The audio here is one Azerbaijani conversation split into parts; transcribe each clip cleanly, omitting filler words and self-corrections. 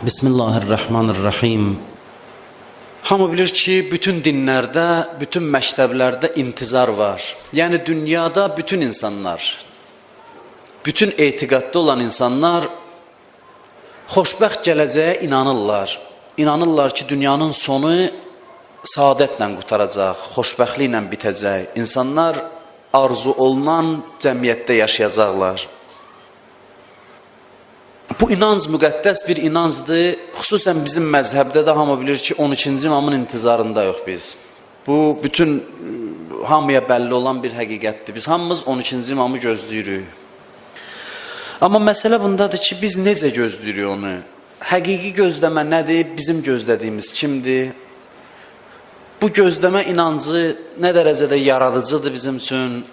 Bismillahirrahmanirrahim. Hamı bilir ki, bütün dinlərdə, bütün məktəblərdə intizar var. Yəni, dünyada bütün insanlar, bütün etiqadda olan insanlar xoşbəxt gələcəyə inanırlar. İnanırlar ki, dünyanın sonu saadətlə qutaracaq, xoşbəxtliklə bitəcək. İnsanlar arzu olunan cəmiyyətdə yaşayacaqlar. Bu inanc müqəddəs bir inancdır. Xüsusən bizim məzhəbdə də hamı bilir ki, 12-ci imamın intizarında yox biz. Bu, bütün hamıya bəlli olan bir həqiqətdir. Biz hamımız 12-ci imamı gözləyirik. Amma məsələ bundadır ki, biz necə gözləyirik onu? Həqiqi gözləmə nədir? Bizim gözlədiyimiz kimdir? Bu gözləmə inancı nə dərəcədə yaradıcıdır bizim üçün?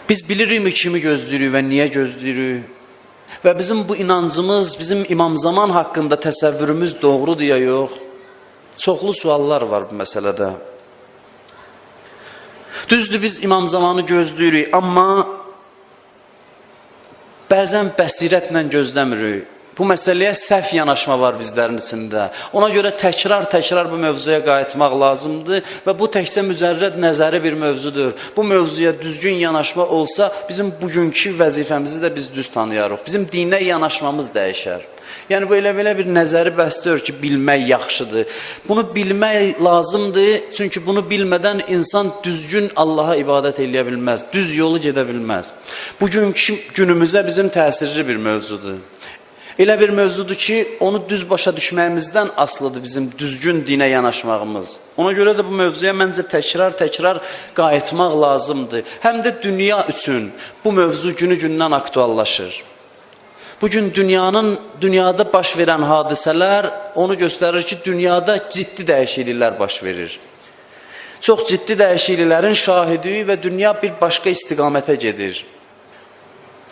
Biz bilirikmi kimi gözləyirik və niyə gözləyirik? Və bizim bu inancımız, bizim İmam Zaman haqqında təsəvvürümüz doğrudur ya yox? Çoxlu suallar var bu məsələdə. Düzdür, biz İmam Zamanı gözləyirik, amma bəzən bəsirətlə gözləmirik. Bu məsələyə səhv yanaşma var bizlərin içində. Ona görə təkrar bu mövzuya qayıtmaq lazımdır və bu təkcə mücərrəd nəzəri bir mövzudur. Bu mövzuya düzgün yanaşma olsa, bizim bugünkü vəzifəmizi də biz düz tanıyarıq. Bizim dinə yanaşmamız dəyişər. Yəni, bu elə bir nəzəri bəsdir ki, bilmək yaxşıdır. Bunu bilmək lazımdır, çünki bunu bilmədən insan düzgün Allaha ibadət eləyə bilməz, düz yolu gedə bilməz. Bugünkü günümüzə bizim təsirli bir mövzudur. Elə bir mövzudur ki, onu düz başa düşməyimizdən asılıdır bizim düzgün dinə yanaşmağımız. Ona görə də bu mövzuya məncə təkrar qayıtmaq lazımdır. Həm də dünya üçün bu mövzu günü-gündən aktuallaşır. Bugün dünyada baş verən hadisələr onu göstərir ki, dünyada ciddi dəyişikliklər baş verir. Çox ciddi dəyişikliklərin şahidi və dünya bir başqa istiqamətə gedir.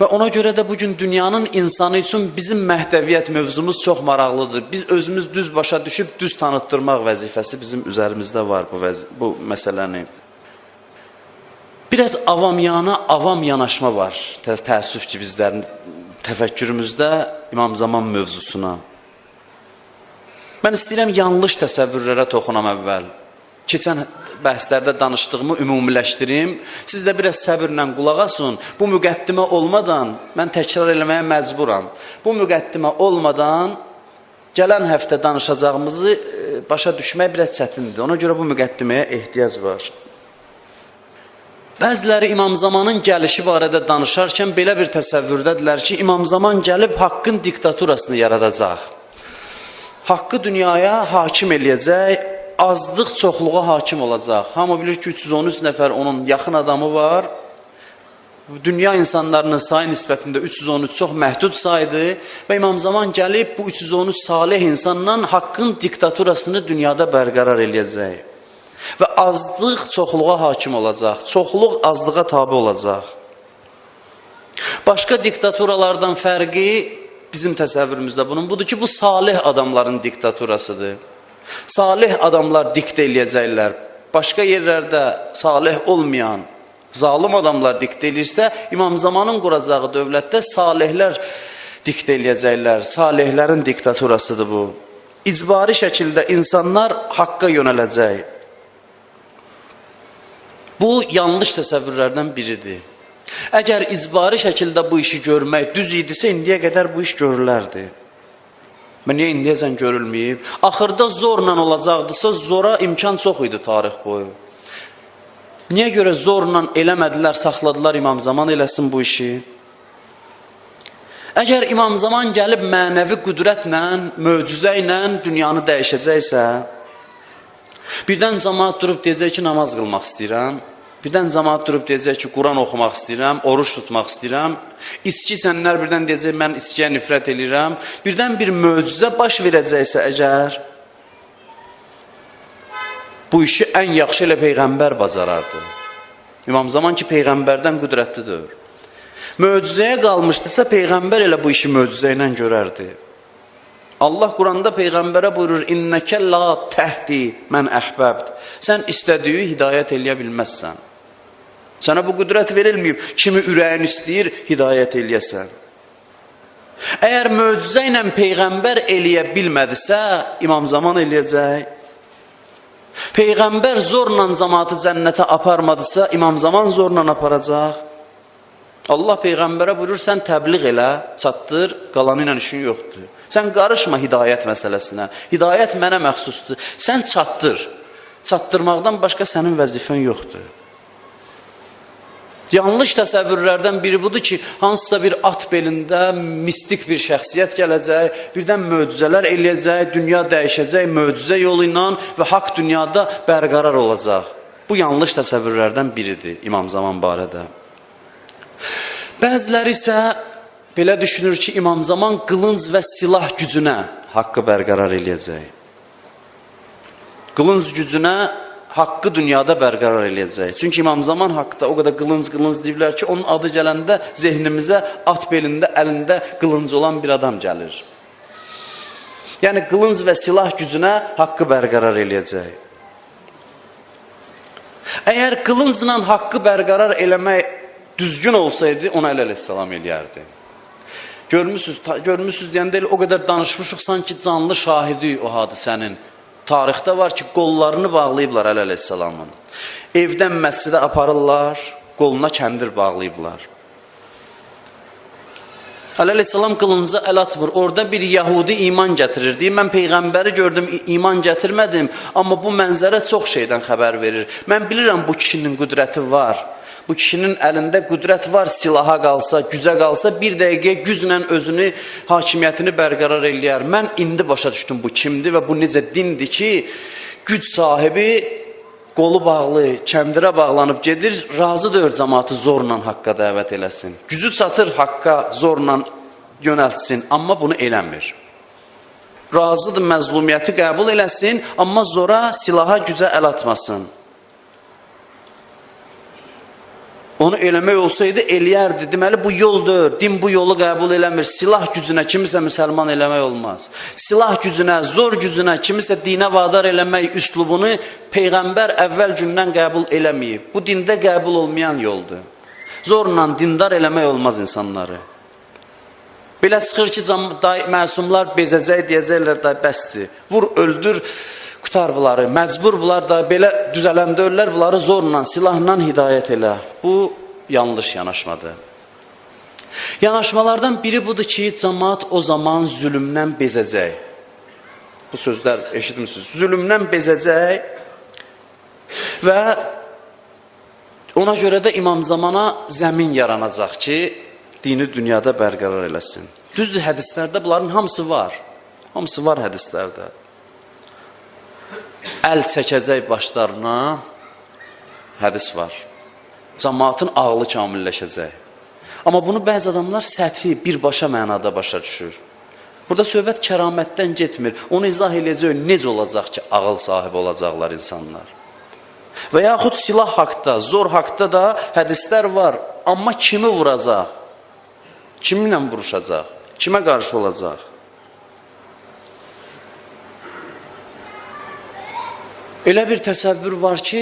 Və ona görə də bugün dünyanın insanı üçün bizim məhdəviyyət mövzumuz çox maraqlıdır. Biz özümüz düz başa düşüb, düz tanıtdırmaq vəzifəsi bizim üzərimizdə var bu məsələni. Biraz avam yanaşma var. Təəssüf ki, bizlərin təfəkkürümüzdə İmam Zaman mövzusuna. Mən istəyirəm yanlış təsəvvürlərə toxunam əvvəl. Keçən bəhslərdə danışdığımı ümumiləşdirim. Siz də biraz səbirlə qulaq asın. Bu müqəddimə olmadan, mən təkrar eləməyə məcburam. Bu müqəddimə olmadan gələn həftə danışacağımızı başa düşmək biraz çətindir. Ona görə bu müqəddiməyə ehtiyac var. Bəziləri İmam Zamanın gəlişi barədə danışarkən belə bir təsəvvürdədirlər ki, İmam Zaman gəlib haqqın diktaturasını yaradacaq. Haqqı dünyaya hakim eləyəcək, azlıq çoxluğa hakim olacaq. Hamı bilir ki, 313 nəfər onun yaxın adamı var. Dünya insanlarının sayı nisbətində 313 çox məhdud saydı və İmam Zaman gəlib bu 313 salih insanla haqqın diktaturasını dünyada bərqərar eləyəcək. Və azlıq çoxluğa hakim olacaq. Çoxluq azlığa tabi olacaq. Başqa diktaturalardan fərqi bizim təsəvvürümüzdə bunun budur ki, bu salih adamların diktaturasıdır. Salih adamlar diktə eləyəcəklər. Başqa yerlərdə salih olmayan, zalim adamlar diktə eləyirsə, İmam Zamanın quracağı dövlətdə salihlər diktə eləyəcəklər. Salihlərin diktaturasıdır bu. İcbari şəkildə insanlar haqqa yönələcək. Bu, yanlış təsəvvürlərdən biridir. Əgər icbari şəkildə bu işi görmək düz idisə, indiyə qədər bu iş görülərdi. Və niyə indiyəcən görülməyib? Axırda zorla olacaqdısa, zora imkan çox idi tarix boyu. Niyə görə zorla eləmədilər, saxladılar İmam Zaman eləsin bu işi? Əgər İmam Zaman gəlib mənəvi qüdrətlə, möcüzə ilə dünyanı dəyişəcəksə, birdən cəmaat durub deyəcək ki, namaz qılmaq istəyirəm. Birdən cəmaat durub deyəcək ki, Quran oxumaq istəyirəm, oruç tutmaq istəyirəm. İçki içənlər birdən deyəcək, mən içkiyə nifrət edirəm. Birdən bir möcüzə baş verəcəksə əgər, bu işi ən yaxşı ilə Peyğəmbər bacarardı. İmam Zaman ki, Peyğəmbərdən qüdrətlidir. Möcüzəyə qalmışdısa, Peyğəmbər elə bu işi möcüzə ilə görərdi. Allah Quranda Peyğəmbərə buyurur, İnnəkə la təhdi mən əhbəbd. Sən istədiyi hidayət eləyə bilməzsən. Sənə bu qüdrət verilməyib. Kimi ürəyin istəyir, hidayət eləyəsən. Əgər möcüzə ilə Peyğəmbər eləyə bilmədisə, İmam Zaman eləyəcək. Peyğəmbər zorla cəmaatı cənnətə aparmadısa, İmam Zaman zorla aparacaq. Allah Peyğəmbərə buyurur, sən təbliğ elə, çatdır, qalanı ilə işin yoxdur. Sən qarışma hidayət məsələsinə. Hidayət mənə məxsusdur. Sən çatdır. Çatdırmaqdan başqa sənin vəzifən yoxdur. Yanlış təsəvvürlərdən biri budur ki, hansısa bir at belində mistik bir şəxsiyyət gələcək, birdən möcüzələr eləyəcək, dünya dəyişəcək, möcüzə yolu ilə və haqq dünyada bərqərar olacaq. Bu yanlış təsəvvürlərdən biridir İmam Zaman barədə. Bəziləri isə belə düşünür ki, İmam Zaman qılınc və silah gücünə haqqı bərqərar eləyəcək. Qılınc gücünə haqqı dünyada bərqərar eləyəcək. Çünki İmam Zaman haqqda o qədər qılınc deyirlər ki, onun adı gələndə zehnimizə at belində, əlində qılınc olan bir adam gəlir. Yəni qılınc və silah gücünə haqqı bərqərar eləyəcək. Əgər qılıncla haqqı bərqərar eləmək düzgün olsaydı, ona əleyhissalam eləyərdi. Görmüsünüz deyəndə elə o qədər danışmışıq, sanki canlı şahidi o hadisənin. Tarixdə var ki, qollarını bağlayıblar əleyhissalamın. Evdən məscidə aparırlar, qoluna kəndir bağlayıblar. Əleyhissalam qılınca əl atmır. Orada bir Yahudi iman gətirir. Deyir, mən Peyğəmbəri gördüm, iman gətirmədim. Amma bu mənzərə çox şeydən xəbər verir. Mən bilirəm bu kişinin qüdrəti var. Bu kişinin əlində qüdrət var, silaha qalsa, gücə qalsa, bir dəqiqə güclə özünü, hakimiyyətini bərqərar eləyər. Mən indi başa düşdüm bu kimdir və bu necə dindir ki, güc sahibi qolu bağlı, kəndirə bağlanıb gedir, razı deyir cəmaatı zorla haqqa dəvət eləsin. Gücü çatır haqqa zorla yönəltsin, amma bunu eləmir. Razıdır məzlumiyyəti qəbul eləsin, amma zora, silaha, gücə əl atmasın. Onu eləmək olsaydı, eləyərdi. Deməli, bu yoldur. Din bu yolu qəbul eləmir. Silah gücünə kimisə müsəlman eləmək olmaz. Silah gücünə, zor gücünə kimisə dinə vadar eləmək üslubunu Peyğəmbər əvvəl gündən qəbul eləməyib. Bu dində qəbul olmayan yoldur. Zorla dindar eləmək olmaz insanları. Belə çıxır ki, məsumlar bezəcək, deyəcəklər da bəsdir. Vur, öldür, qutar bunları, məcbur bunlar da belə düzələndə öllər, bunları zorla, silahla hidayət elə. Bu yanlış yanaşmadır. Yanaşmalardan biri budur ki, cəmaat o zaman zülümdən bezəcək. Bu sözlər eşitmişsiniz. Zülümdən bezəcək və ona görə də İmam Zamana zəmin yaranacaq ki, dini dünyada bərqərar eləsin. Düzdür, hədislərdə bunların hamısı var. Hamısı var hədislərdə. Əl çəkəcək başlarına hədis var. Cəmaatın ağlı kamilləşəcək. Amma bunu bəzi adamlar səthi, birbaşa mənada başa düşür. Burada söhbət kəramətdən getmir. Onu izah eləyəcək, necə olacaq ki, ağıl sahibi olacaqlar insanlar. Və yaxud silah haqda, zor haqda da hədislər var. Amma kimi vuracaq? Kiminlə vuruşacaq? Kimə qarşı olacaq? Elə bir təsəvvür var ki,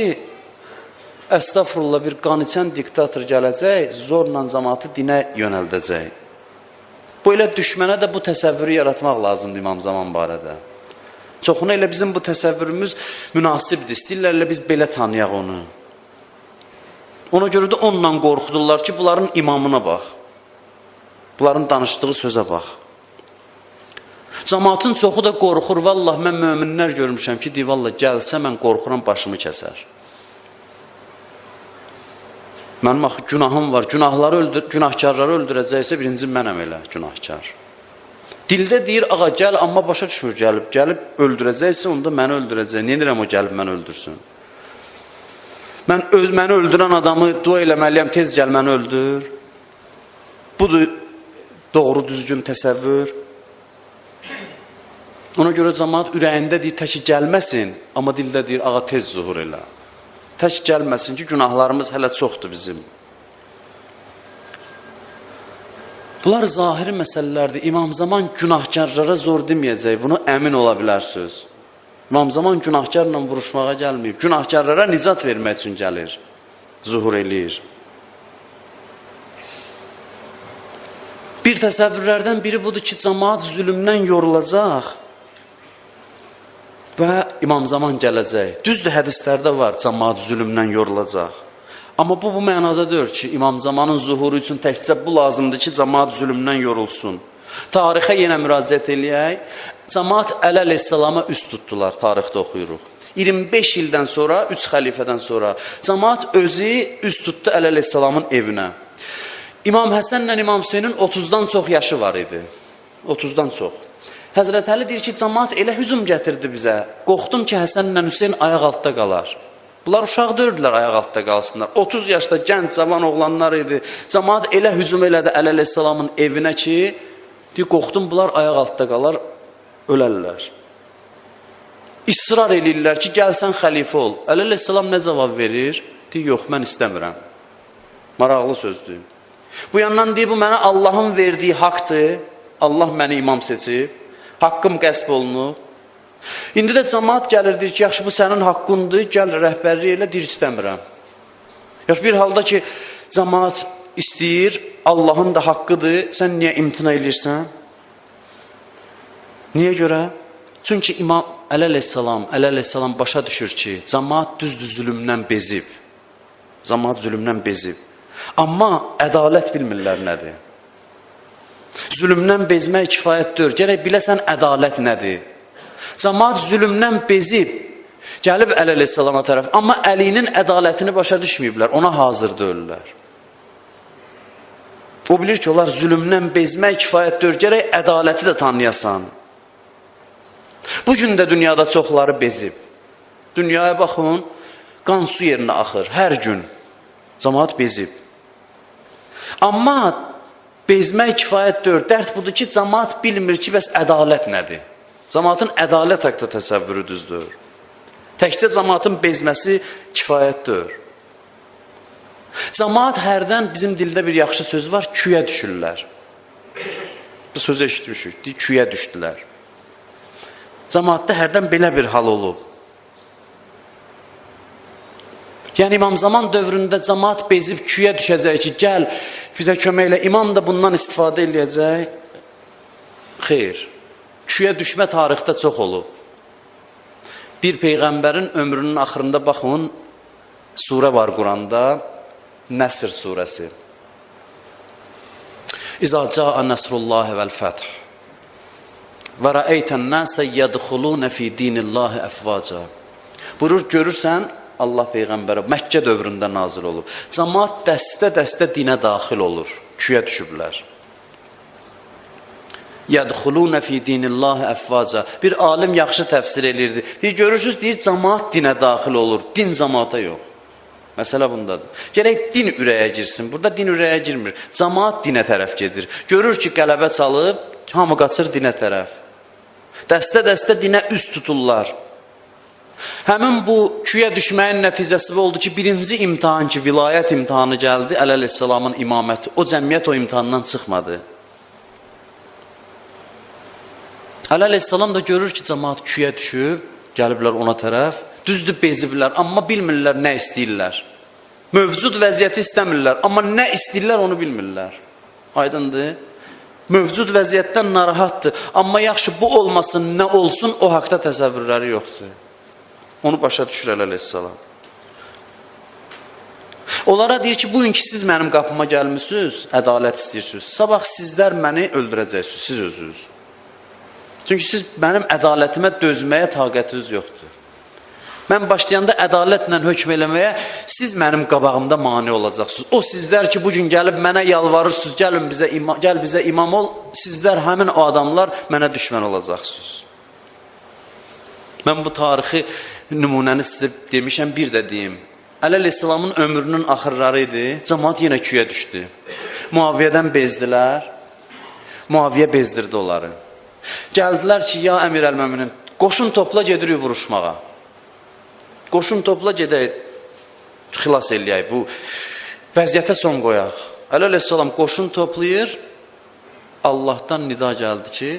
əstəğfurullah, bir qan içən diktator gələcək, zorla cəmaatı dinə yönəldəcək. Bu elə düşmənə də bu təsəvvürü yaratmaq lazımdır İmam Zaman barədə. Çoxuna elə bizim bu təsəvvürümüz münasibdir. İstəyirlər elə biz belə tanıyaq onu. Ona görə də onunla qorxudurlar ki, bunların imamına bax. Bunların danışdığı sözə bax. Cəmaatın çoxu da qorxur. Vallah, mən möminlər görmüşəm ki, vallah, gəlsə mən qorxuram, başımı kəsər. Mənim axı günahım var. Günahkarları öldürəcəksə birinci mənəm elə günahkar. Dildə deyir, ağa gəl, amma başa düşür gəlib öldürəcəksə, onda məni öldürəcək. Niyə deyirəm o gəlib məni öldürsün? Mən məni öldürən adamı dua eləməliyəm, tez gəl məni öldür. Budur doğru düzgün təsəvvür. Ona görə cəmaat ürəyində deyir, təki gəlməsin, amma dildə deyir, ağa tez zuhur elə. Tək gəlməsin ki, günahlarımız hələ çoxdur bizim. Bunlar zahiri məsələlərdir. İmam Zaman günahkarlara zor deməyəcək, bunu əmin ola bilərsiniz. İmam Zaman günahkarla vuruşmağa gəlməyib, günahkarlara nicat vermək üçün gəlir, zuhur eləyir. Bir təsəvvürlərdən biri budur ki, cəmaat zülmdən yorulacaq və İmam Zaman gələcək. Düzdür, hədislərdə var, cəmaat zülmdən yorulacaq. Amma bu mənada deyil ki, İmam Zamanın zuhuru üçün təkcə bu lazımdır ki, cəmaat zülmdən yorulsun. Tarixə yenə müraciət eləyək. Cəmaat Əli əleyhissalama üst tutdular, tarixdə oxuyuruq. 25 ildən sonra, 3 xəlifədən sonra cəmaat özü üst tutdu Əli əleyhissalamın evinə. İmam Həsənlə İmam Hüseynin 30-dan çox yaşı var idi. 30-dan çox. Həzrət Əli deyir ki, cəmaat elə hücum gətirdi bizə. Qorxdum ki, Həsənlə Hüseyn ayaq altda qalar. Bunlar uşaq dördülər ayaq altda qalsınlar. 30 yaşda gənc, cavan oğlanlar idi. Cəmaat elə hücum elədi Əli əleyhissalamın evinə ki, deyir, qorxdum bunlar ayaq altda qalar, ölərlər. İsrar eləyirlər ki, gəl sən xəlifə ol. Əli əleyhissalam nə cavab verir? Deyir, yox, mən istəmirəm. Maraqlı sözdür. Bu yandan deyir, bu mənə Allahın verdiyi haqdır. Allah məni imam seçib. Haqqım qəsb olunub. İndi də cəmaat gəlir, deyir ki, yaxşı, bu sənin haqqındır, gəl rəhbərlik elə, deyir, istəmirəm. Yaxşı, bir halda ki, cəmaat istəyir, Allahın da haqqıdır, sən niyə imtina edirsən? Niyə görə? Çünki İmam Əli əleyhissalam başa düşür ki, cəmaat düzdür zülmdən bezib. Cəmaat zülmdən bezib. Amma ədalət bilmirlər nədir? Zülmdən bezmək kifayət deyil. Gərək biləsən ədalət nədir? Cəmaat zülmdən bezib, gəlib Əli əleyhissalama tərəf. Amma Əlinin ədalətini başa düşməyiblər, ona hazır deyirlər. O bilir ki, onlar zülmdən bezmək kifayət deyil. Gərək ədaləti də tanıyasan. Bugün də dünyada çoxları bezib. Dünyaya baxın, qan su yerinə axır, hər gün. Cəmaat bezib. Amma bezmək kifayət deyil. Dərd budur ki, cəmaat bilmir ki, bəs ədalət nədir? Cəmaatın ədalət haqda təsəvvürü düzdür. Təkcə cəmaatın bezməsi kifayət deyil. Cəmaat hərdən bizim dildə bir yaxşı söz var, küyə düşürlər. Bu sözü eşitmişik, küyə düşdülər. Cəmaatda hərdən belə bir hal olub. Yəni İmam Zaman dövründə cəmaat bezib küyə düşəcək ki, gəl bizə kömək elə, imam da bundan istifadə eləyəcək. Xeyr, küyə düşmə tarixdə çox olub. Bir peyğəmbərin ömrünün axırında baxın, surə var Quranda, Nəsr surəsi. İzə cəə nəsrullahi vəl-fəth və rəəytən nəsə yədxulunə fi dinillahi əfvaca. Buyurur, görürsən, Allah Peyğəmbərə Məkkə dövründə nazil olub. Cəmaat dəstə-dəstə dinə daxil olur, küyə düşüblər. Yədxulunə fi dinillahi əfvaca. Bir alim yaxşı təfsir elirdi. Görürsünüz, deyir, cəmaat dinə daxil olur, din cəmaata yox. Məsələ bundadır. Gərək din ürəyə girsin. Burada din ürəyə girmir. Cəmaat dinə tərəf gedir. Görür ki, qələbə çalıb, hamı qaçır dinə tərəf. Dəstə-dəstə dinə üst tuturlar. Həmin bu küyə düşməyin nəticəsi oldu ki, birinci imtihan ki, vilayət imtihanı gəldi, Əli əleyhissalamın imaməti. O cəmiyyət o imtihandan çıxmadı. Əli əleyhissalam da görür ki, cəmaat küyə düşüb, gəliblər ona tərəf. Düzdür, beziblər, amma bilmirlər nə istəyirlər. Mövcud vəziyyəti istəmirlər, amma nə istəyirlər onu bilmirlər. Aydındır? Mövcud vəziyyətdən narahatdır, amma yaxşı bu olmasın, nə olsun, o haqda təsəvvürləri yoxdur. Onu başa düşür Əli əleyhissalam. Onlara deyir ki, bugünkü siz mənim qapıma gəlmişsiniz, ədalət istəyirsiniz. Sabah sizlər məni öldürəcəksiniz, siz özünüz. Çünki siz mənim ədalətimə dözməyə taqətiniz yoxdur. Mən başlayanda ədalətlə hökm eləməyə, siz mənim qabağımda mane olacaqsınız. O sizlər ki, bugün gəlib mənə yalvarırsınız, gəl bizə imam ol, sizlər həmin o adamlar mənə düşmən olacaqsınız. Mən bu tarixi nümunəni sizə demişəm, bir də deyim. Əli əleyhissalamın ömrünün axırları idi, cəmaat yenə küyə düşdü. Muaviyyədən bezdilər, Muaviyyə bezdirdi onları. Gəldilər ki, ya əmir əl-məminin, qoşun topla gedirik vuruşmağa. Qoşun topla gedək, xilas eləyək, bu vəziyyətə son qoyaq. Əli əleyhissalam qoşun toplayır, Allahdan nida gəldi ki,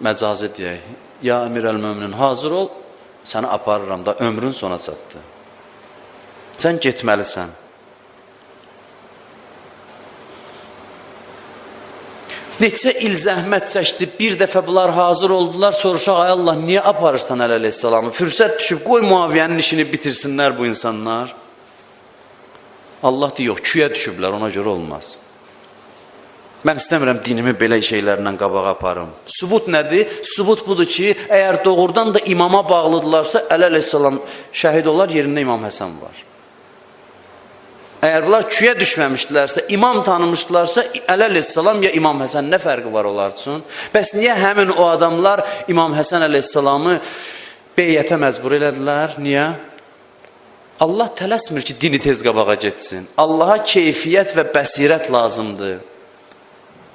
məcazi deyək. Ya əmir əl-məminin, hazır ol, səni aparıram da, ömrün sona çatdı. Sən getməlisən. Neçə il zəhmət çəkdi, bir dəfə bunlar hazır oldular, soruşaq, ay Allah, niyə aparırsan Əli əleyhissalamı? Fürsət düşüb, qoy Muaviyyənin işini bitirsinlər bu insanlar. Allah deyir, yox, küyə düşüblər, ona görə olmaz. Mən istəmirəm dinimi belə şeylərlə qabağa aparım. Sübut nədir? Sübut budur ki, əgər doğrudan da imama bağlıdırlarsa, Əli əleyhissalam şəhid olar, yerində İmam Həsən var. Əgər bunlar küyə düşməmişdilərsə, imam tanımışdılarsa, Əli əleyhissalam ya İmam Həsən, nə fərqi var onlar üçün? Bəs niyə həmin o adamlar İmam Həsən əleyhissalamı beyyətə məcbur elədilər? Niyə? Allah tələsmir ki, dini tez qabağa getsin. Allaha keyfiyyət və bəsirət lazımdır.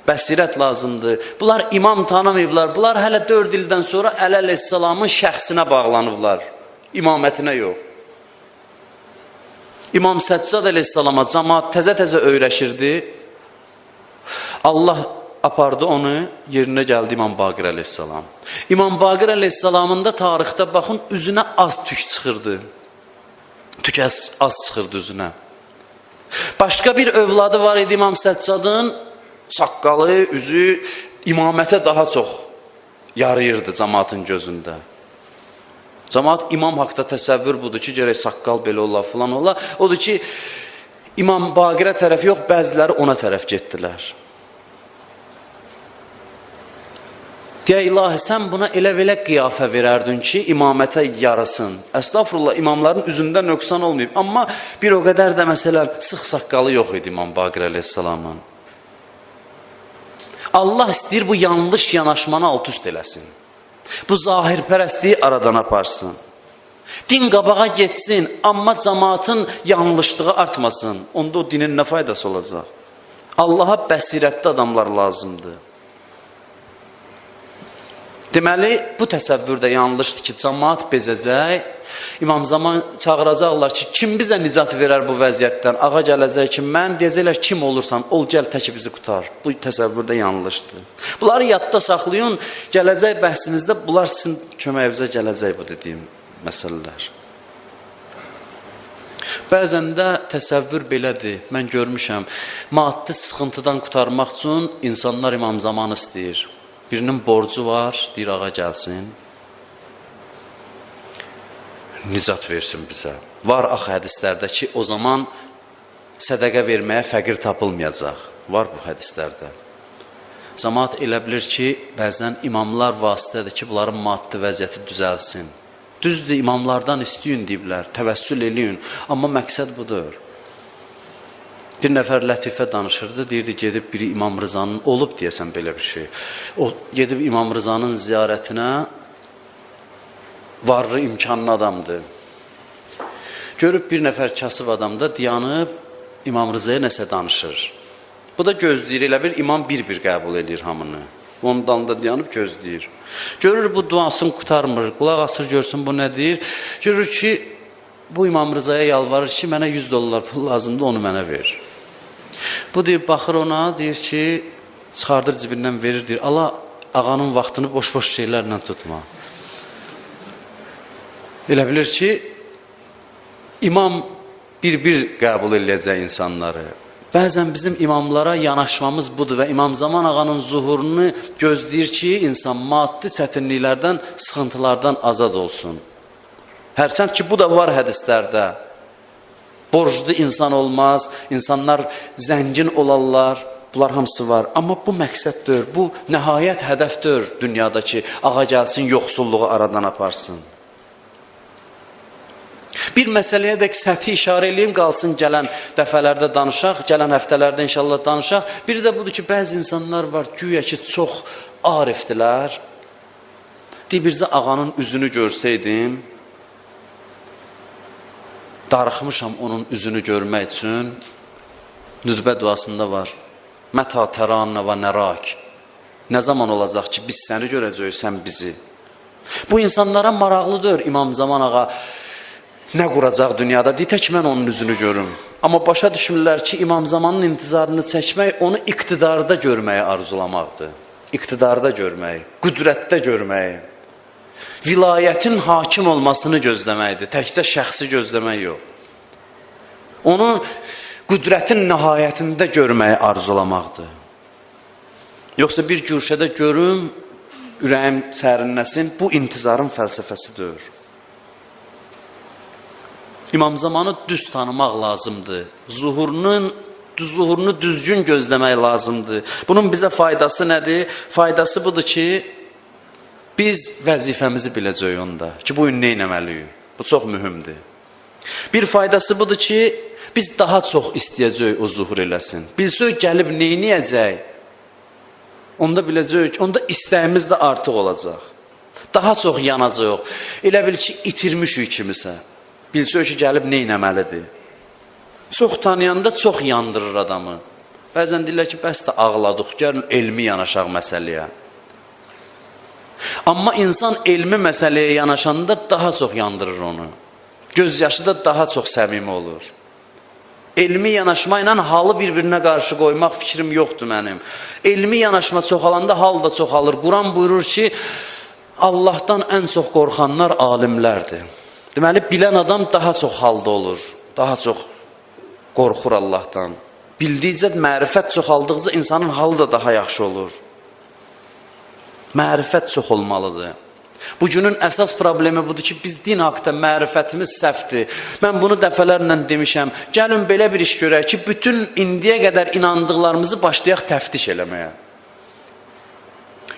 Bəsirət lazımdır. Bunlar imam tanımayıblar. Bunlar hələ 4 ildən sonra Əli əleyhissalamın şəxsinə bağlanıblar. İmamətinə yox. İmam Səccad əleyhissalama cəmaat təzə-təzə öyrəşirdi. Allah apardı onu, yerinə gəldi İmam Baqir əleyhissalam. İmam Baqir əleyhissalamın da tarixdə baxın, üzünə az tük çıxırdı. Tük az çıxırdı üzünə. Başqa bir övladı var idi İmam Səccadın, saqqalı, üzü imamətə daha çox yarıyırdı cəmaatın gözündə. Cəmaat imam haqda təsəvvür budur ki, gərək saqqal belə ola, filan ola. Odur ki, İmam Baqirə tərəf yox, bəziləri ona tərəf getdilər. Deyə ilahi, sən buna elə-belə qiyafə verərdin ki, imamətə yarasın. Əstağfurullah, imamların üzündə nöqsan olmayıb. Amma bir o qədər də məsələn, sıx saqqalı yox idi İmam Baqir əleyhissalamın. Allah istəyir bu yanlış yanaşmanı alt-üst eləsin. Bu zahirpərəstliyi aradan aparsın. Din qabağa getsin, amma cəmaatın yanlışlığı artmasın. Onda o dinin nə faydası olacaq? Allaha bəsirətli adamlar lazımdır. Deməli, bu təsəvvürdə yanlışdır ki, cəmaat bezəcək, İmam Zaman çağıracaqlar ki, kim bizə nicat verər bu vəziyyətdən? Ağa gələcək ki, mən deyəcəklər, kim olursan, ol gəl tək bizi qutar. Bu təsəvvürdə yanlışdır. Bunları yadda saxlayın, gələcək bəhsimizdə bunlar sizin köməyinizə gələcək bu dediyim məsələlər. Bəzən də təsəvvür belədir, mən görmüşəm, maddi sıxıntıdan qutarmaq üçün insanlar İmam Zaman istəyir. Birinin borcu var, deyir ağa gəlsin, nicat versin bizə. Var axı hədislərdə ki, o zaman sədəqə verməyə fəqir tapılmayacaq. Var bu hədislərdə. Cəmaat elə bilir ki, bəzən imamlar vasitədir ki, bunların maddi vəziyyəti düzəlsin. Düzdür, imamlardan istəyin deyiblər, təvəssül eləyin, amma məqsəd budur. Bir nəfər lətifə danışırdı, deyirdi, gedib biri İmam Rızanın, olub deyəsən belə bir şey. O, gedib İmam Rızanın ziyarətinə, varlı imkanlı adamdır. Görüb bir nəfər kasıb adamda dayanıb İmam Rızaya nəsə danışır. Bu da gözləyir, elə bir imam bir-bir qəbul edir hamını. Onun dalında dayanıb gözləyir. Görür bu duasını qutarmır, qulaq asır görsün bu nə deyir. Görür ki, bu İmam Rızaya yalvarır ki, mənə $100 pul lazımdır, onu mənə ver. Bu deyir, baxır ona, deyir ki, çıxardır cibindən verir, deyir, Allah ağanın vaxtını boş-boş şeylərlə tutma. Elə bilir ki, imam bir-bir qəbul eləyəcək insanları. Bəzən bizim imamlara yanaşmamız budur və İmam Zaman ağanın zuhurunu gözləyir ki, insan maddi çətinliklərdən, sıxıntılardan azad olsun. Hərçənd ki, bu da var hədislərdə. Borclu insan olmaz, insanlar zəngin olarlar, bunlar hamısı var. Amma bu məqsəddir, bu nəhayət hədəfdir dünyadakı, ağa gəlsin, yoxsulluğu aradan aparsın. Bir məsələyə də səthi işarə edeyim, qalsın gələn dəfələrdə danışaq, gələn həftələrdə inşallah danışaq. Bir də budur ki, bəzi insanlar var, güya ki, çox arifdilər. Deyir, bircə ağanın üzünü görsəydim, darıxmışam onun üzünü görmək üçün. Nüdbə duasında var. Mətə təranə və nərak. Nə zaman olacaq ki, biz səni görəcəyik, sən bizi. Bu insanlara maraqlıdır İmam Zaman ağa. Nə quracaq dünyada? Deyir, tək mən onun üzünü görüm. Amma başa düşmürlər ki, İmam Zamanın intizarını çəkmək, onu iqtidarda görməyi arzulamaqdır. İqtidarda görmək, qüdrətdə görmək. Vilayətin hakim olmasını gözləməkdir, təkcə şəxsi gözləmək yox. Onun qüdrətin nəhayətində görməyi arzulamaqdır. Yoxsa bir güşədə görüm, ürəyim sərinləsin, bu intizarın fəlsəfəsidir. İmam zamanı düz tanımaq lazımdır. Zuhurunu düzgün gözləmək lazımdır. Bunun bizə faydası nədir? Faydası budur ki, biz vəzifəmizi biləcəyik onda. Ki, bu gün nə etməliyik? Bu çox mühümdür. Bir faydası budur ki, biz daha çox istəyəcəyik o zuhur eləsin. Bilsək gəlib nə edəcək? Onda biləcəyik, onda istəyimiz də artıq olacaq. Daha çox yanacaq. Elə bil ki, itirmişik kimisə. Bilsək ki, gəlib nə etməlidir? Çox tanıyanda çox yandırır adamı. Bəzən deyirlər ki, bəs də ağladıq, gəlin elmi yanaşaq məsələyə. Amma insan elmi məsələyə yanaşanda daha çox yandırır onu. Göz yaşı da daha çox səmimi olur. Elmi yanaşma ilə halı bir-birinə qarşı qoymaq fikrim yoxdur mənim. Elmi yanaşma çoxalanda hal da çoxalır. Quran buyurur ki, Allahdan ən çox qorxanlar alimlərdir. Deməli, bilən adam daha çox halda olur. Daha çox qorxur Allahdan. Bildikcə, mərifət çoxaldıqca insanın halı da daha yaxşı olur. Mərifət çox olmalıdır. Bugünün əsas problemi budur ki, biz din haqda mərifətimiz səhvdir. Mən bunu dəfələrlə demişəm. Gəlin belə bir iş görək ki, bütün indiyə qədər inandıqlarımızı başlayaq təftiş eləməyə.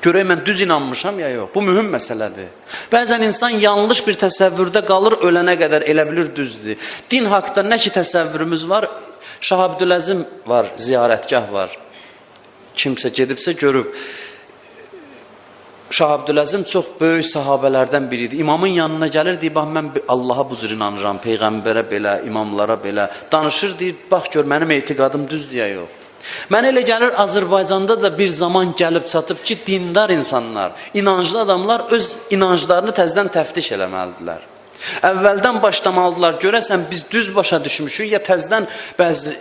Görək mən düz inanmışam ya yox. Bu mühüm məsələdir. Bəzən insan yanlış bir təsəvvürdə qalır, ölənə qədər elə bilir düzdür. Din haqda nə ki təsəvvürümüz var, Şah Abdüləzim var, ziyarətgah var. Kimsə gedibsə görüb. Şah Abdüləzim çox böyük sahabələrdən biridir. İmamın yanına gəlir, deyir, bax, mən Allaha bu cür inanıram, Peyğəmbərə belə, imamlara belə. Danışır, deyir, bax, gör, mənim etiqadım düzdür ya yox. Mənə elə gəlir, Azərbaycanda da bir zaman gəlib çatıb ki, dindar insanlar, inanclı adamlar öz inanclarını təzdən təftiş eləməlidirlər. Əvvəldən başlamalıdırlar, görəsən biz düz başa düşmüşük, ya təzdən bəzi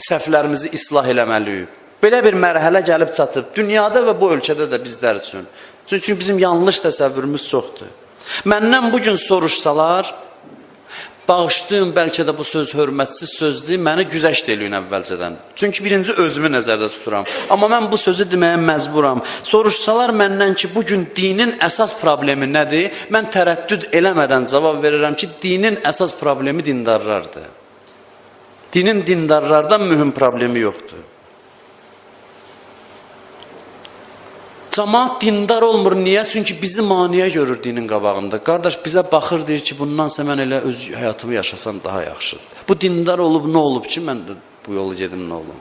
səhvlərimizi islah eləməliyik. Belə bir mərhələ gəlib çatıb, dünyada və bu ölkədə də bizlər üçün. Çünki bizim yanlış təsəvvürümüz çoxdur. Məndən bugün soruşsalar, bağışlayın, bəlkə də bu söz hörmətsiz sözdür, məni güzəşt eləyin əvvəlcədən. Çünki birinci özümü nəzərdə tuturam. Amma mən bu sözü deməyə məcburam. Soruşsalar məndən ki, bugün dinin əsas problemi nədir? Mən tərəddüd eləmədən cavab verirəm ki, dinin əsas problemi dindarlardır. Dinin dindarlardan mühüm problemi yoxdur. Cəmaat dindar olmur. Niyə? Çünki bizi maniyə görür dinin qabağında. Qardaş bizə baxır, deyir ki, bundansa mən elə öz həyatımı yaşasam daha yaxşıdır. Bu dindar olub nə olub ki, mən bu yolu gedim nə olum?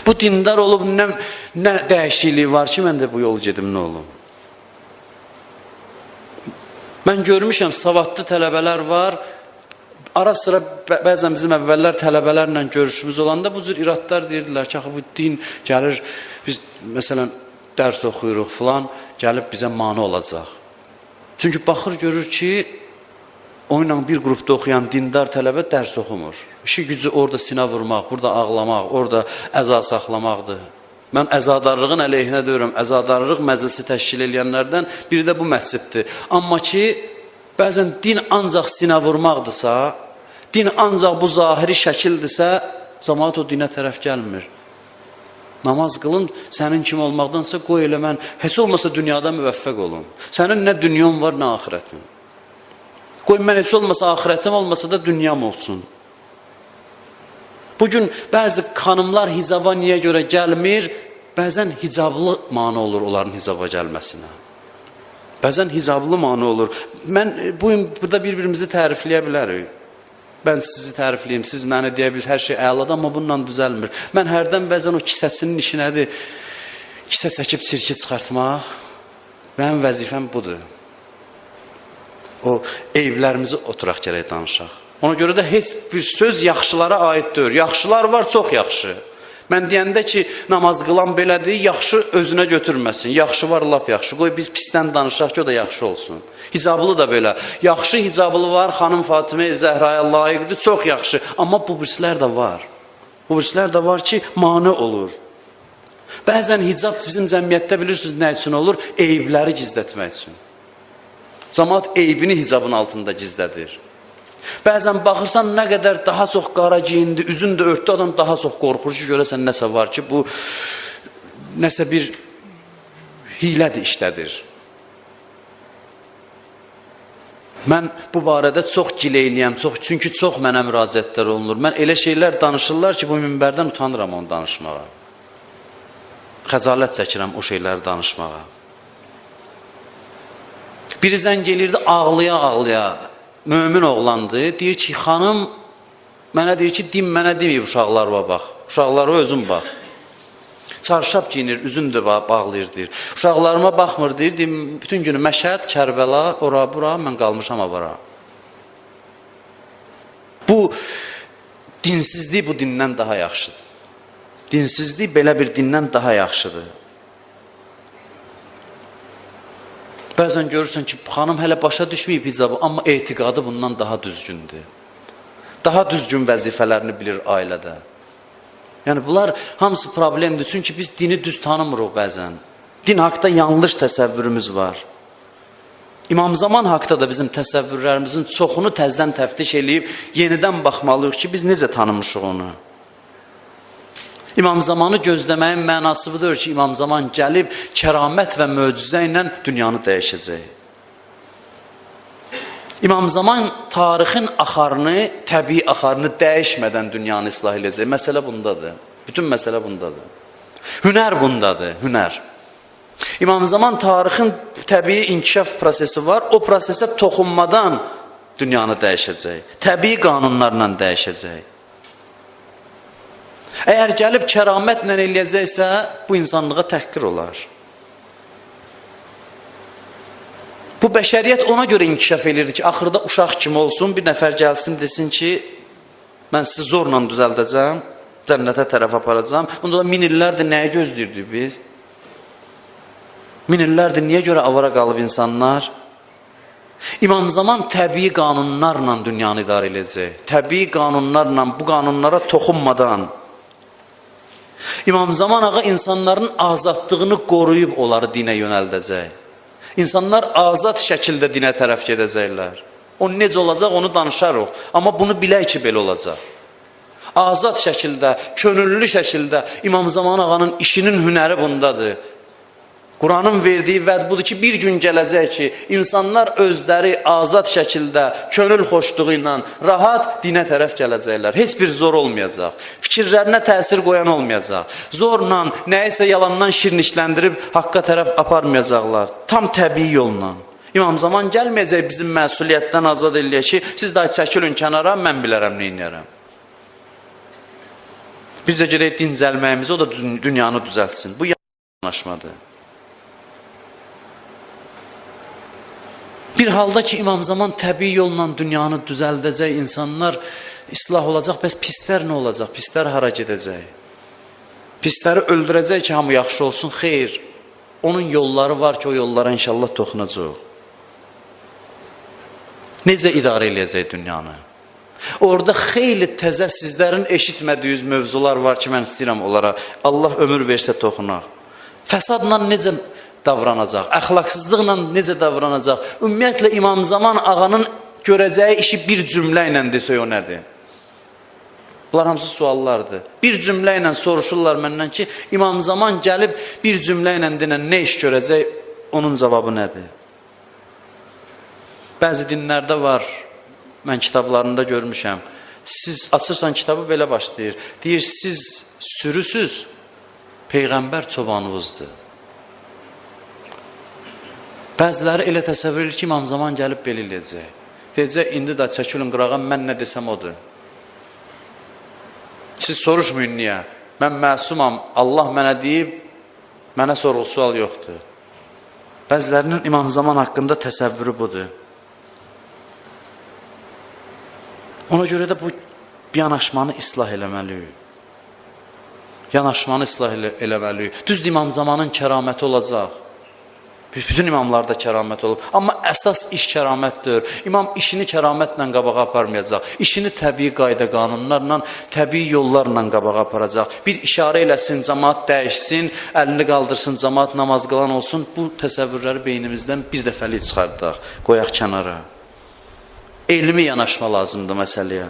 Bu dindar olub nə dəyişikliyi var ki, mən də bu yolu gedim nə olum? Mən görmüşəm, savadlı tələbələr var. Ara sıra bəzən bizim əvvəllər tələbələrlə görüşümüz olanda bu cür iradlar deyirdilər ki, bu din gəlir, biz məsələn, dərs oxuyuruq filan, gəlib bizə mane olacaq. Çünki baxır, görür ki, onunla bir qrupda oxuyan dindar tələbə dərs oxumur. İşi gücü orada sinə vurmaq, burada ağlamaq, orada əza saxlamaqdır. Mən əzadarlığın əleyhinə deyirəm, əzadarlıq məclisi təşkil edənlərdən biri də bu məsciddir. Amma ki, bəzən din ancaq sinə vurmaqdırsa, din ancaq bu zahiri şəkildirsə, cəmaat o dinə tərəf gəlmir. Namaz qılın, sənin kim olmaqdansa qoy elə mən, heç olmasa dünyada müvəffəq olun. Sənin nə dünyan var, nə axirətin. Qoy mən heç olmasa axirətim olmasa da dünyam olsun. Bugün bəzi xanımlar hicaba niyə görə gəlmir? Bəzən hicablı mane olur onların hicaba gəlməsinə. Bəzən hicablı mane olur. Mən burada bir-birimizi tərifləyə bilərik. Mən sizi tərifləyim, siz məni deyə bilirsiniz, hər şey əladır, amma bununla düzəlmir. Mən hərdən bəzən o kisəsinin işi nədir? Kisə çəkib çirki çıxartmaq, mənim vəzifəm budur. O evlərimizi oturaq gərək danışaq. Ona görə də heç bir söz yaxşılara aid deyil. Yaxşılar var, çox yaxşı. Mən deyəndə ki, namaz qılan belədir, yaxşı özünə götürməsin. Yaxşı var, lap yaxşı. Qoy biz pisdən danışaq ki, o da yaxşı olsun. Hicablı da belə. Yaxşı hicablı var, xanım Fatimə Zəhraya layiqdir, çox yaxşı. Amma bu birislər də var. Bu birislər də var ki, mane olur. Bəzən hicab bizim cəmiyyətdə bilirsiniz nə üçün olur? Eyibləri gizlətmək üçün. Cəmaat eybini hicabın altında gizlədir. Bəzən baxırsan nə qədər daha çox qara giyindi, üzün də örtdü adam daha çox qorxur ki, görəsən nəsə var ki, bu nəsə bir hilədir, işlədir. Mən bu barədə çox gileyliyəm, çünki çox mənə müraciətlər olunur. Mən elə şeylər danışırlar ki, bu minbərdən utanıram onu danışmağa. Xəcalət çəkirəm o şeyləri danışmağa. Biri zəng elirdi, ağlaya-ağlaya, mömin oğlandı. Deyir ki, xanım, mənə deyir ki, mənə deməyib uşaqlarıma bax. Uşaqlarıma özüm bax. Çarşab giyinir, üzünü də bağlayır, deyir. Uşaqlarıma baxmır, deyir, bütün günü Məşhəd, Kərbəla, ora-bura, mən qalmışam avara. Bu, dinsizlik bu dindən daha yaxşıdır. Dinsizlik belə bir dindən daha yaxşıdır. Bəzən görürsən ki, xanım hələ başa düşməyib hicabı, amma etiqadı bundan daha düzgündür. Daha düzgün vəzifələrini bilir ailədə. Yəni, bunlar hamısı problemdir. Çünki biz dini düz tanımırıq bəzən. Din haqda yanlış təsəvvürümüz var. İmam Zaman haqda da bizim təsəvvürlərimizin çoxunu təzdən təftiş eləyib, yenidən baxmalıyıq ki, biz necə tanımışıq onu. İmam Zamanı gözləməyin mənası budur ki, İmam Zaman gəlib, kəramət və möcüzə ilə dünyanı dəyişəcək. İmam Zaman tarixin axarını, təbii axarını dəyişmədən dünyanı islah edəcək. Məsələ bundadır. Bütün məsələ bundadır. Hünər bundadır, hünər. İmam Zaman tarixin təbii inkişaf prosesi var. O prosesə toxunmadan dünyanı dəyişəcək. Təbii qanunlarla dəyişəcək. Əgər gəlib kəramətlə eləyəcəksə, bu insanlığa təhqir olar. Bu bəşəriyyət ona görə inkişaf edir ki, axırda uşaq kimi olsun, bir nəfər gəlsin, desin ki, mən sizi zorla düzəldəcəm, cənnətə tərəf aparacam. Bunda da min illərdir nəyə gözləyirdik biz? Min illərdir niyə görə avara qalıb insanlar? İmam Zaman təbii qanunlarla dünyanı idarə edəcək. Təbii qanunlarla, bu qanunlara toxunmadan. İmam Zaman ağa insanların azadlığını qoruyub onları dinə yönəldəcək. İnsanlar azad şəkildə dinə tərəf gedəcəklər. O necə olacaq, onu danışarıq. Amma bunu bilək ki, belə olacaq. Azad şəkildə, könüllü şəkildə İmam Zaman ağanın işinin hünəri bundadır. Quranın verdiyi vəd budur ki, bir gün gələcək ki, insanlar özləri azad şəkildə, könül xoşluğu ilə rahat dinə tərəf gələcəklər. Heç bir zor olmayacaq. Fikirlərinə təsir qoyan olmayacaq. Zorla, nəyisə yalandan şirinlikləndirib haqqa tərəf aparmayacaqlar. Tam təbii yolla. İmam Zaman gəlməyəcək bizim məsuliyyətdən azad eləyək ki, siz daha çəkilin kənara, mən bilərəm, neynəyərəm. Biz də gedək dincəlməyimizi, o da dünyanı düzəltsin. Bu yanaşmadır. Bir halda ki, İmam Zaman təbii yolla dünyanı düzəldəcək, insanlar islah olacaq, bəs pislər nə olacaq? Pislər hara gedəcək? Pisləri öldürəcək ki, hamı yaxşı olsun, xeyr. Onun yolları var ki, o yollara inşallah toxunacaq. Necə idarə eləyəcək dünyanı? Orada xeyli təzə sizlərin eşitmədiyiniz mövzular var ki, mən istəyirəm onlara. Allah ömür versə toxunaq. Fəsadla necə davranacaq, əxlaqsızlıqla necə davranacaq? Ümumiyyətlə İmam Zaman ağanın görəcəyi işi bir cümlə ilə desək o nədir? Bunlar hamısı suallardır. Bir cümlə ilə soruşurlar məndən ki, İmam Zaman gəlib bir cümlə ilə denən nə iş görəcək, onun cavabı nədir? Bəzi dinlərdə var, mən kitablarında görmüşəm. Siz açırsan kitabı belə başlayır. Deyir, siz sürüsüz, Peyğəmbər çobanınızdır. Bəziləri elə təsəvvür edir ki, İmam Zaman gəlib belə eləyəcək. Deyəcək, indi də çəkilin qırağa, mən nə desəm odur. Siz soruşmayın niyə? Mən məsumam, Allah mənə deyib, mənə sorğu sual yoxdur. Bəzilərinin İmam Zaman haqqında təsəvvürü budur. Ona görə də bu yanaşmanı islah eləməliyik. Yanaşmanı islah eləməliyik. Düzdür, İmam Zamanın kəraməti olacaq. Bütün imamlarda kəramət olub. Amma əsas iş kəramətdir. İmam işini kəramətlə qabağa aparmayacaq. İşini təbii qayda qanunlarla, təbii yollarla qabağa aparacaq. Bir işarə eləsin, cəmaat dəyişsin, əlini qaldırsın, cəmaat namaz qılan olsun. Bu təsəvvürləri beynimizdən bir dəfəlik çıxardaq, qoyaq kənara. Elmi yanaşma lazımdır məsələyə.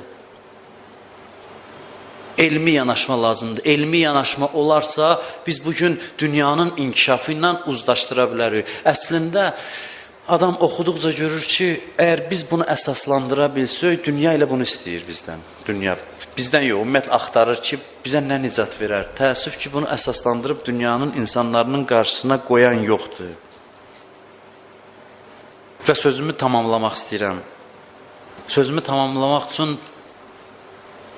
Elmi yanaşma lazımdır. Elmi yanaşma olarsa biz bugün dünyanın inkişafı ilə uzlaşdıra bilərik. Əslində adam oxuduqca görür ki, əgər biz bunu əsaslandıra bilsək, dünya ilə bunu istəyir bizdən. Dünya bizdən yox, ümumiyyətlə axtarır ki, bizə nə nicat verər. Təəssüf ki, bunu əsaslandırıb dünyanın insanların qarşısına qoyan yoxdur. Və sözümü tamamlamaq istəyirəm. Sözümü tamamlamaq üçün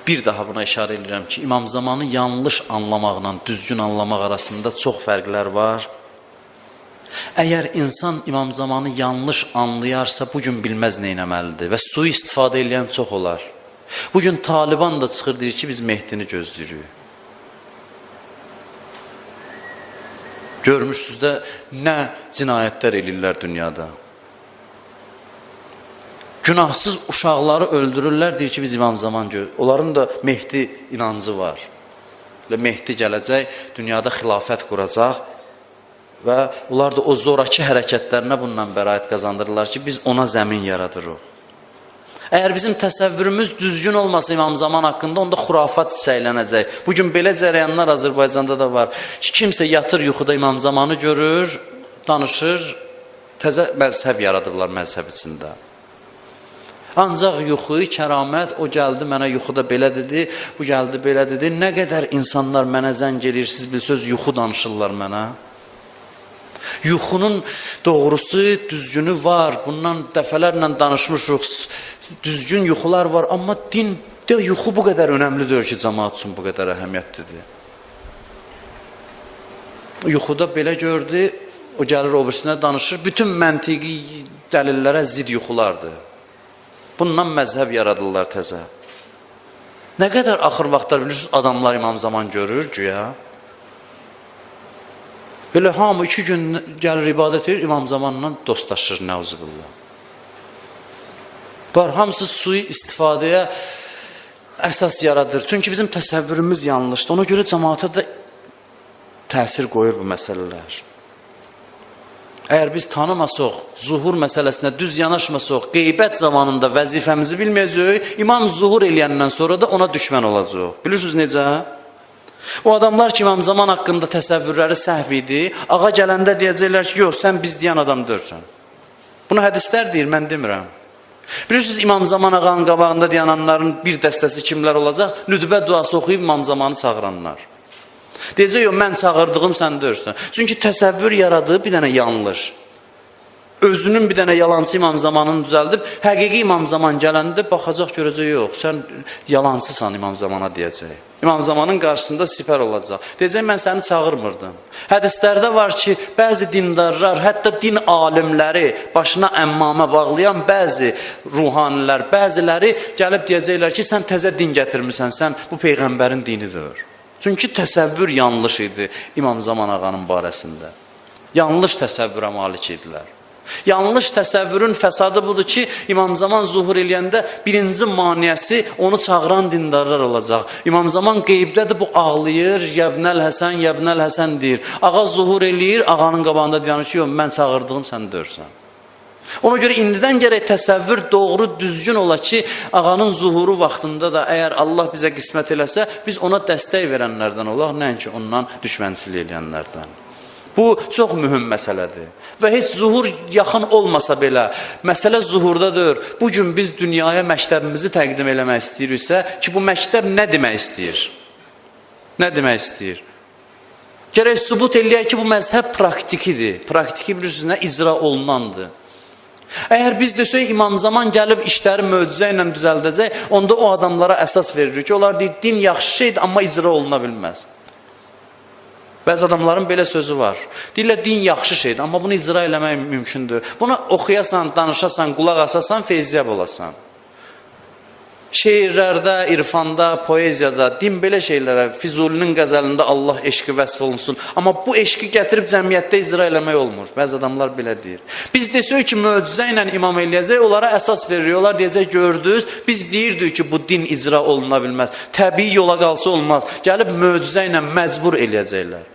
bir daha buna işarə edirəm ki, İmam Zamanı yanlış anlamaqla düzgün anlamaq arasında çox fərqlər var. Əgər insan İmam Zamanı yanlış anlayarsa, bugün bilməz nə etməlidir və sui istifadə edən çox olar. Bugün Taliban da çıxır deyir ki, biz Mehdini gözləyirik. Görmüşsünüz də nə cinayətlər eləyirlər dünyada. Günahsız uşaqları öldürürlər, deyir ki, biz İmam Zaman görürük. Onların da Mehdi inancı var. Və Mehdi gələcək, dünyada xilafət quracaq və onlar da o zoraki hərəkətlərinə bundan bəraət qazandırırlar ki, biz ona zəmin yaradırıq. Əgər bizim təsəvvürümüz düzgün olmasa İmam Zaman haqqında, onda xurafat səylənəcək. Bugün belə cərəyanlar Azərbaycanda da var. Kimsə yatır yuxuda İmam Zamanı görür, danışır, təzə məzhəb yaradırlar məzhəb içində. Ancaq yuxu, kəramət, o gəldi mənə yuxuda belə dedi, bu gəldi belə dedi. Nə qədər insanlar mənə zəng edir, siz bilsiniz, yuxu danışırlar mənə. Yuxunun doğrusu, düzgünü var. Bundan dəfələrlə danışmışıq. Düzgün yuxular var, amma dində yuxu bu qədər önəmlidir ki, cəmaat üçün bu qədər əhəmiyyətlidir. Yuxuda belə gördü, o gəlir o birisinə danışır. Bütün məntiqi dəlillərə zid yuxulardır. Bundan məzhəb yaradırlar təzə. Nə qədər axır vaxtlar bilirsiniz, adamlar İmam Zaman görür güya. Belə hamı 2 gün gəlir ibadət edir, İmam Zamanla dostlaşır, nəuzubillah. Var, hamısı sui istifadəyə əsas yaradır. Çünki bizim təsəvvürümüz yanlışdır. Ona görə cəmaata da təsir qoyur bu məsələlər. Əgər biz tanımasaq, zuhur məsələsinə düz yanaşmasaq, qeybət zamanında vəzifəmizi bilməyəcək, imam zuhur eləyəndən sonra da ona düşmən olacaq. Bilirsiniz necə? O adamlar ki, İmam Zaman haqqında təsəvvürləri səhv idi, ağa gələndə deyəcəklər ki, yox, sən biz deyən adam deyirsən. Bunu hədislər deyir, mən demirəm. Bilirsiniz, İmam Zaman ağanın qabağında dayananların bir dəstəsi kimlər olacaq? Nüdbə duası oxuyub İmam Zamanı çağıranlar. Deyəcək, yox, mən çağırdığım sən deyirsən. Çünki təsəvvür yaradığı bir dənə yanlış. Özünün bir dənə yalancı İmam Zamanını düzəldib, həqiqi İmam Zaman gələndə baxacaq, görəcək, yox, sən yalancısan İmam Zamana deyəcək. İmam Zamanın qarşısında sipər olacaq. Deyəcək, mən səni çağırmırdım. Hədislərdə var ki, bəzi dindarlar, hətta din alimləri, başına əmmamə bağlayan bəzi ruhanilər, bəziləri gəlib deyəcəklər ki, sən təzə din gətirmirsən, sən bu Peyğəmbərin dinidir. Çünki təsəvvür yanlış idi İmam Zaman ağanın barəsində. Yanlış təsəvvürə malik idilər. Yanlış təsəvvürün fəsadı budur ki, İmam Zaman zuhur eləyəndə birinci maniyəsi onu çağıran dindarlar olacaq. İmam Zaman qeybdədir, bu ağlayır, Yəbnəl Həsən, Yəbnəl Həsən deyir. Ağa zuhur eləyir, ağanın qabağında deyir ki, yox, mən çağırdığım sən deyirsən. Ona görə indidən gərək təsəvvür doğru, düzgün ola ki, ağanın zuhuru vaxtında da əgər Allah bizə qismət eləsə, biz ona dəstək verənlərdən olaq, nəinki ondan düşmənçilik eləyənlərdən. Bu çox mühüm məsələdir. Və heç zuhur yaxın olmasa belə, məsələ zuhurdadır. Bugün biz dünyaya məktəbimizi təqdim eləmək istəyiriksə ki, bu məktəb nə demək istəyir? Nə demək istəyir? Gərək sübut eləyək ki, bu məzhəb praktikidir. Praktiki bilirsiniz, nə icra olunandır. Əgər biz desək, İmam Zaman gəlib işləri möcüzə ilə düzəldəcək, onda o adamlara əsas veririk ki, onlar deyir, din yaxşı şeydir, amma icra oluna bilməz. Bəzi adamların belə sözü var. Deyirlər, din yaxşı şeydir, amma bunu icra eləmək mümkündür. Buna oxuyasan, danışasan, qulaq asasan, feyziyyab olasan. Şeirlərdə, irfanda, poeziyada, din belə şeylərə, Füzulinin qəzəlində Allah eşqi vəsf olunsun. Amma bu eşqi gətirib cəmiyyətdə icra eləmək olmur. Bəzi adamlar belə deyir. Biz desək ki, möcüzə ilə imam eləyəcək, onlara əsas veririk. Onlar deyəcək, gördünüz, biz deyirdik ki, bu din icra oluna bilməz. Təbii yola qalsa olmaz. Gəlib möcüzə ilə məcbur eləyəcəklər.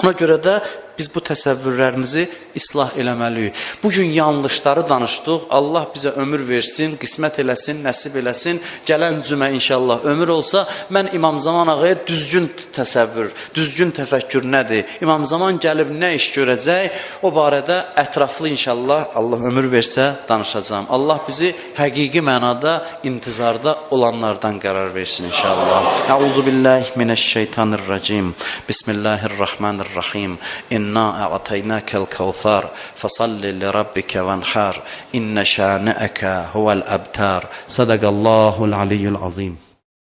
Ona görə də biz bu təsəvvürlərimizi islah eləməliyik. Bugün yanlışları danışdıq. Allah bizə ömür versin, qismət eləsin, nəsib eləsin. Gələn cümə inşallah ömür olsa, mən İmam Zaman ağaya düzgün təsəvvür, düzgün təfəkkür nədir? İmam Zaman gəlib nə iş görəcək? O barədə ətraflı inşallah Allah ömür versə danışacağım. Allah bizi həqiqi mənada intizarda olanlardan qərar versin inşallah. Əuzu billahi mineşşeytanirracim. Bismillahirrahmanirrahim. İnna a'taynakal kevser fasalli li rabbike venhar. İnne şani'eke huvel abtar. Sadakallahul aliyyul azim.